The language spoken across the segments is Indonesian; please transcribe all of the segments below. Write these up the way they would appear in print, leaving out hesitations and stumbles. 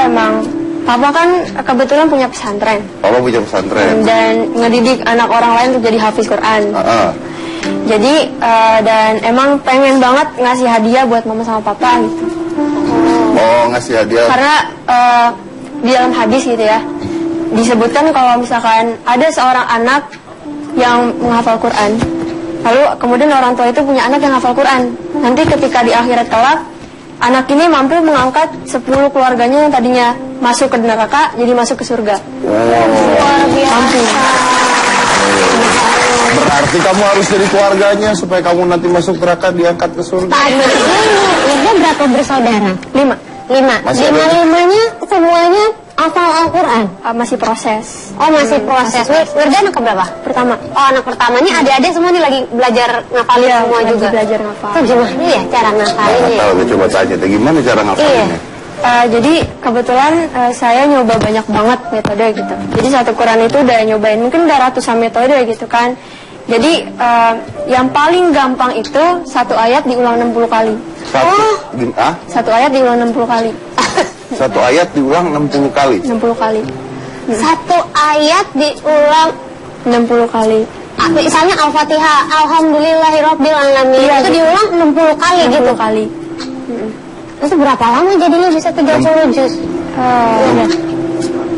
emang papa kan kebetulan punya pesantren. Papa punya pesantren. Dan ngedidik anak orang lain untuk jadi hafiz Quran. Jadi dan emang pengen banget ngasih hadiah buat mama sama papa gitu. Oh, ngasih hadiah. Karena di dalam hadis gitu ya, disebutkan kalau misalkan ada seorang anak yang menghafal Quran, lalu kemudian orang tua itu punya anak yang hafal Quran, nanti ketika di akhirat kelak, anak ini mampu mengangkat 10 keluarganya yang tadinya masuk ke neraka jadi masuk ke surga. Luar biasa. Mampu. Berarti kamu harus jadi keluarganya supaya kamu nanti masuk neraka diangkat ke surga. Wirda berapa bersaudara? 5. Masih ada? Lima-limanya semuanya hafal Al-Quran? Masih proses. Oh, masih proses. Wirda anak keberapa? Pertama. Oh, anak pertamanya adik-adik semua nih lagi belajar ngafalin semua lagi juga. belajar ngafal. Itu gimana ya cara ngafalinnya? Tahu, coba tanya, gimana cara ngafalinnya? Jadi kebetulan saya nyoba banyak banget metode gitu. Jadi satu Quran itu udah nyobain mungkin udah ratusan metode gitu kan. Jadi yang paling gampang itu satu ayat diulang 60 kali. Satu ayat diulang 60 kali. Satu ayat diulang 60 kali. 60 kali. Satu ayat diulang 60 kali. Misalnya Al-Fatihah, Alhamdulillahirabbil alamin. Iya, itu diulang 60 kali 60 gitu. kali. Itu berapa lama jadinya bisa 30 juz?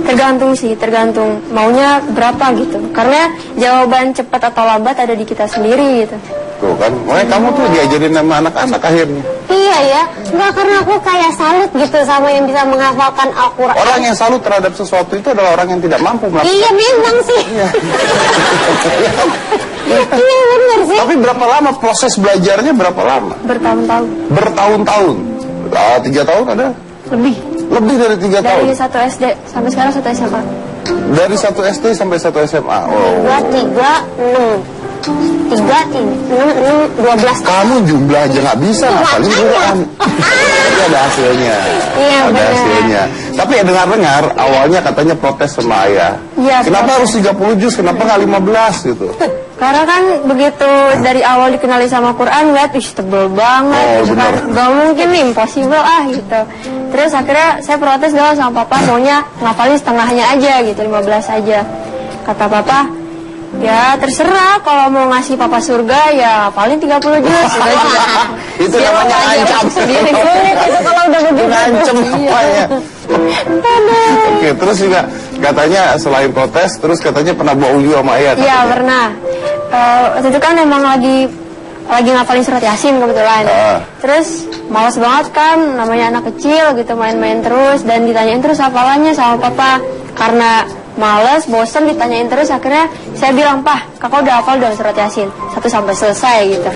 Tergantung sih, tergantung maunya berapa gitu. Karena jawaban cepat atau lambat ada di kita sendiri gitu. Tuh kan, makanya kamu tuh diajarin sama anak-anak akhirnya. Iya ya, enggak, karena aku kayak salut gitu sama yang bisa menghafalkan Al-Quran. Orang yang salut terhadap sesuatu itu adalah orang yang tidak mampu melakukan. Iya memang sih. Iya benar sih. Tapi berapa lama proses belajarnya, berapa lama? Bertahun-tahun. Bertahun-tahun. 3 tahun ada? Lebih. Lebih dari 3 tahun. Dari 1 SD sampai sekarang 1 SMA. Dari 1 SD sampai 1 SMA. Oh. 2, 3, 6, 12 tahun. Kamu jumlah aja nggak bisa ngapalin Quran. Tapi ada hasilnya. Iya, ada benar. hasilnya. Tapi ya dengar-dengar awalnya katanya protes sama ayah. Iya, Kenapa harus 30 juz? Kenapa nggak 15 gitu? Karena kan begitu dari awal dikenali sama Quran, lihat tebel banget Oh, gitu kan. benar. Gak mungkin nih, impossible gitu. Terus akhirnya saya protes dong sama papa, maunya ngapalin setengahnya aja gitu, 15 aja. Kata papa, ya terserah, kalau mau ngasih papa surga ya paling 30 juz. Itu namanya ancam. Sendiri itu kalau udah begitu. Ngancem papanya. Oke, terus juga katanya selain protes, terus katanya pernah bohong juga sama ayah. Iya pernah. Waktu itu kan emang lagi ngapalin surat Yasin kebetulan. Terus malas banget kan, namanya anak kecil gitu, main-main terus dan ditanyain terus hafalannya sama papa. Karena males, bosen ditanyain terus, akhirnya saya bilang, "Pah, kakak udah hafal dong surat Yasin 1 sampai selesai gitu."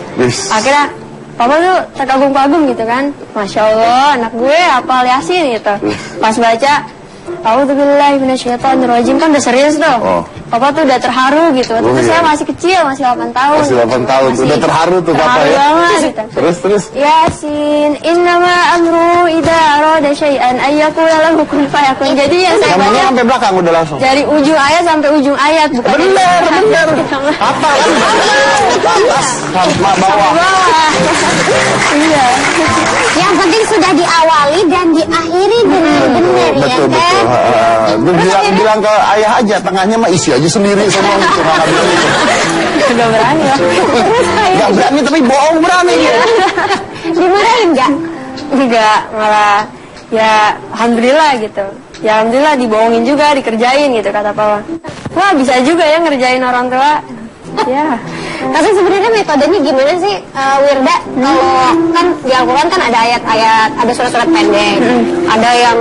Akhirnya papa tuh terkagum-kagum gitu kan, Masya Allah anak gue hafal Yasin gitu. Pas baca A'udzubillahi minasyaitonirrajim, kan udah serius tuh. Papa tuh udah terharu gitu. Terus saya masih kecil, masih 8 tahun. Masih 8 tahun, udah terharu tuh papa ya. Banget, gitu. Terus Yasin, innama amru idza arada syai'an ayyaqula lahu kun fayakun. Jadi yang saya baca sampai belakang udah langsung. dari ujung ayat sampai ujung ayat, bukan Bener. Apa? Atas sama bawah. Iya. Yang penting sudah diawali dan diakhiri dengan benar ya Betul. Bilang ke ayah aja, tengahnya mah isi aja sendiri semua gitu. Nggak bilang gitu. Udah berani lah. Nggak berani tapi bohong berani ya. Dimarahin nggak? Enggak, malah ya alhamdulillah gitu. Ya alhamdulillah dibohongin juga, dikerjain gitu kata papa. Wah bisa juga ya ngerjain orang tua. Ya. Tapi sebenarnya metodenya gimana sih, Wirda? Kalau kan di Al-Quran kan ada ayat-ayat, ada surat-surat pendek, ada yang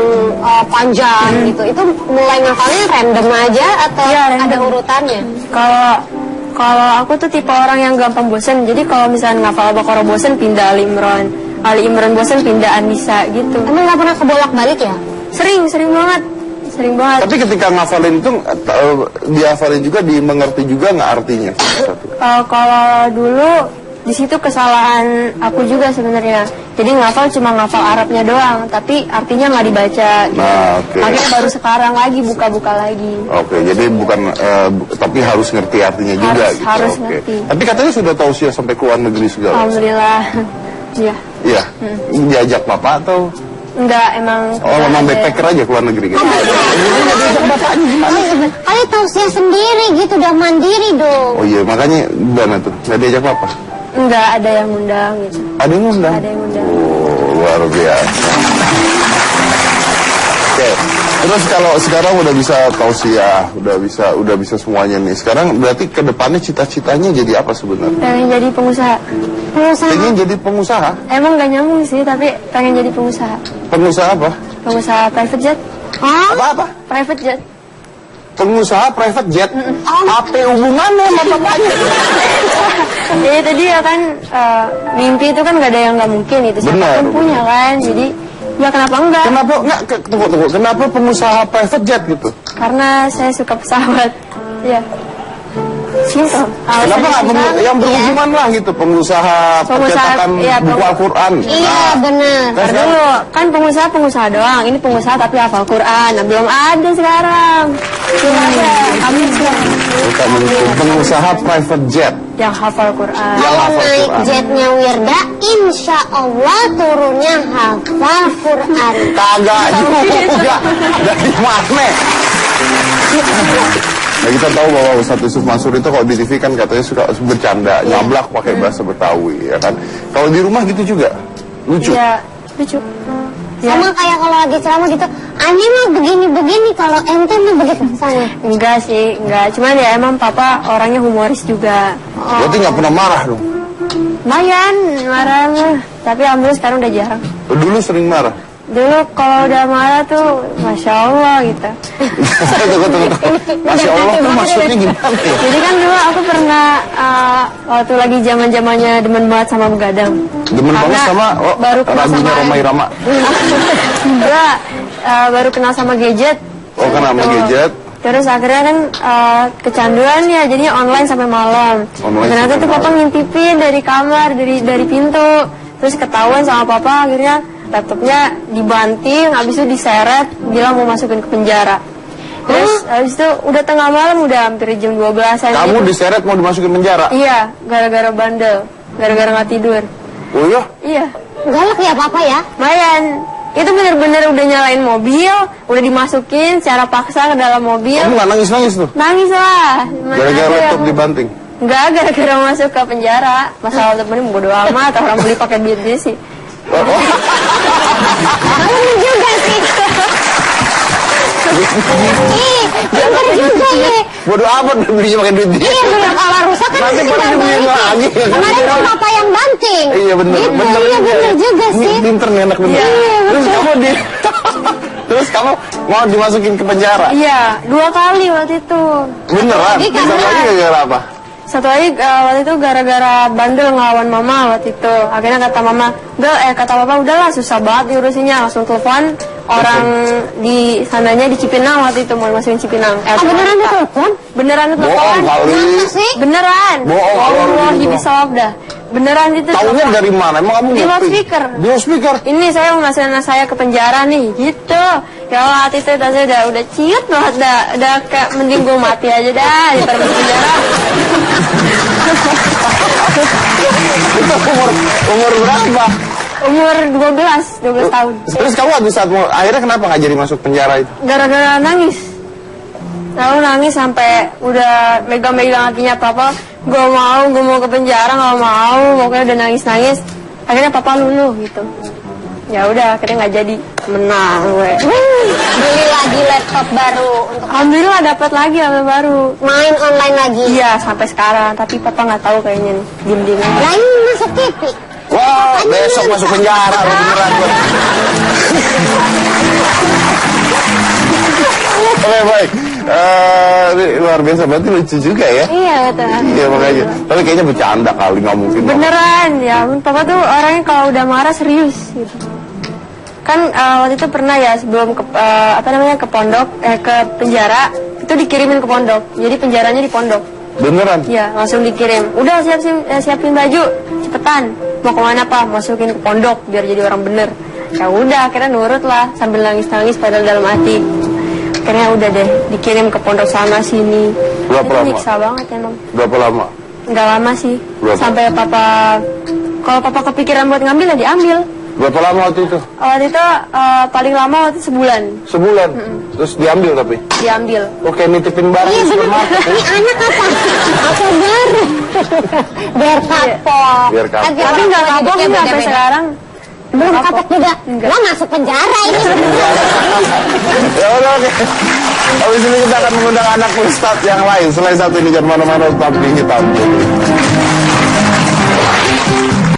panjang gitu. Itu mulai ngafalnya random aja atau ada urutannya? Kalau aku tuh tipe orang yang gampang bosen. Jadi kalau misalnya ngafal Al-Baqarah bosen, pindah Ali Imran bosen, pindah An-Nisa gitu. Emang nggak pernah kebolak-balik ya? Sering banget. Tapi ketika ngafalin itu dihafalin juga, dimengerti juga nggak artinya? Kalau dulu di situ kesalahan aku juga sebenarnya. Jadi ngafal cuma ngafal Arabnya doang, tapi artinya nggak dibaca. Gitu. Akhirnya baru sekarang lagi buka-buka lagi. Oke, jadi bukan tapi harus ngerti artinya juga. Harus ngerti. Tapi katanya sudah tausiah sampai ke luar negeri segala. Alhamdulillah. Iya. Iya. Diajak papa atau? Enggak, emang. Oh, memang backpacker aja ke luar negeri gitu. Kali tausiah sendiri gitu, udah mandiri dong. Oh iya, makanya gimana tuh? Nggak diajak papa? Enggak ada yang ngundang gitu. Ada yang ngundang? Ada yang ngundang. Oh, luar biasa. Oke, terus kalau sekarang udah bisa tausiah, udah bisa semuanya nih. Sekarang berarti ke depannya cita-citanya jadi apa sebenarnya? Pengen jadi pengusaha. Pengen jadi pengusaha? Emang gak nyambung sih, tapi pengen jadi pengusaha. Pengusaha apa? Pengusaha private jet. Apa? Private jet. Pengusaha private jet? Apa hubungannya sama bapaknya? Ya itu dia kan, mimpi itu kan gak ada yang gak mungkin itu. Siapapun punya kan, jadi ya kenapa enggak? Tunggu. Kenapa pengusaha private jet gitu? Karena saya suka pesawat. Iya. Simpel. Kenapa nggak yang berhubungan lah gitu, pengusaha percetakan buku Al-Quran? Iya benar. Dulu kan pengusaha doang, ini pengusaha tapi hafal Quran. Nah, belum ada sekarang. Belum ada. Kami pengusaha private jet yang hafal Quran. Kalau naik jetnya Wirda, insya Allah turunnya hafal Quran. Kagak juga. Dari mana? Nah, kita tahu bahwa Ustadz Yusuf Mansur itu kalau di TV kan katanya suka bercanda, nyablak pakai bahasa Betawi, ya kan? Kalau di rumah gitu juga? Lucu? Iya, lucu. Sama kayak kalau lagi ceramah gitu, aneh mah begini-begini, kalau ente mah begitu misalnya. Enggak sih, enggak. Cuman ya emang papa orangnya humoris juga. Berarti nggak pernah marah dong? Lumayan, marahnya. Tapi alhamdulillah sekarang udah jarang. Dulu sering marah? Dulu kalau udah marah tuh, Masya Allah gitu. Tunggu. Masya Allah tuh maksudnya gimana ya? Jadi kan dulu aku pernah, waktu lagi zamannya demen banget sama begadang. Demen banget sama baru kenal lagunya sama Roma Irama? Enggak, baru kenal sama gadget. Oh, kenal sama gadget? Terus akhirnya kan kecanduan ya, jadinya online sampai malam. Ternyata tuh papa ngintipin dari kamar, dari pintu. Terus ketahuan sama papa, akhirnya laptopnya dibanting, habis itu diseret, bilang mau masukin ke penjara. Terus habis itu udah tengah malam, udah hampir jam 12-an. Kamu diseret mau dimasukin penjara? Iya, gara-gara bandel, gara-gara nggak tidur. Oh iya? Iya. Galak ya papa ya? Lumayan. Itu bener-bener udah nyalain mobil, udah dimasukin secara paksa ke dalam mobil. Kamu nggak nangis-nangis tuh? Nangis lah. Gara-gara laptop dibanting? Enggak, gara-gara masuk ke penjara. Masalah laptop ini bodo amat, orang beli pakai duit dia sih. Kamu juga sih. Bener juga ya. Bodoh amat belinya pakai duit dia. Iya bener, kalau rusak kan nanti pada dibeliin lagi. Kemarin kan papa yang banting. Iya bener. Iya bener juga sih. Pinter nih anak bener. Terus kamu terus kamu mau dimasukin ke penjara? Iya, 2 kali waktu itu. Beneran? Satu lagi gara-gara apa? Satu lagi waktu itu gara-gara bandel ngelawan mama waktu itu. Akhirnya kata mama, kata papa udahlah susah banget diurusinnya. Langsung telepon orang di sananya di Cipinang waktu itu, mau masukin Cipinang. Beneran ditelepon? Beneran ditelepon? Bohong kali. Beneran. Bohong. Wallahi bisawab dah. Beneran itu. Tahunya dari mana? Emang kamu di loudspeaker. Di loudspeaker? Ini saya mau masukin anak saya ke penjara nih, gitu. Ya Allah, hati itu udah ciut banget dah. Udah kayak mending gue mati aja dah daripada masuk penjara. Itu umur berapa? Umur 12 tahun. Terus kamu akhirnya kenapa nggak jadi masuk penjara itu? Gara-gara nangis. Lalu nangis sampai udah megang-megang kakinya papa. Gue mau ke penjara, nggak mau. Pokoknya udah nangis-nangis. Akhirnya papa luluh gitu. Ya udah, akhirnya nggak jadi. Menang gue. Beli lagi laptop baru untuk Alhamdulillah dapat lagi laptop baru. main online lagi. Iya sampai sekarang, tapi papa nggak tahu kayaknya nih, diem-diem. Lain masuk TV. Wah, besok masuk penjara beneran gue. Oke, baik. Luar biasa, berarti lucu juga ya? Iya betul. Iya makanya. Tapi kayaknya bercanda kali, nggak mungkin. Beneran ya, papa tuh orangnya kalau udah marah serius gitu. Kan waktu itu pernah ya sebelum ke ke pondok, ke penjara itu dikirimin ke pondok. Jadi penjaranya di pondok. Beneran? Iya, langsung dikirim. Udah siapin baju, cepetan. Mau kemana pak? Masukin ke pondok biar jadi orang bener. Ya udah, akhirnya nurut lah sambil nangis-nangis padahal dalam hati. Akhirnya udah deh dikirim ke pondok sana sini. Berapa lama? Nyiksa banget emang. Berapa lama? Nggak lama sih. Berapa? Sampai kalau papa kepikiran buat ngambil ya diambil. Berapa lama waktu itu? Waktu itu paling lama waktu itu sebulan. Sebulan? Terus diambil tapi? Diambil. Oke, nitipin barang Iya di bener, supermarket. ini anak apa? Apa baru? Biar kapok. Biar kapok. Tapi nggak kapok hidupnya sampai beda-beda. sekarang. Belum kapok juga. Lo masuk penjara ini. Ya udah, oke. Habis ini kita akan mengundang anak Ustadz yang lain. Selain satu ini, jangan mana-mana, tetap di hitam.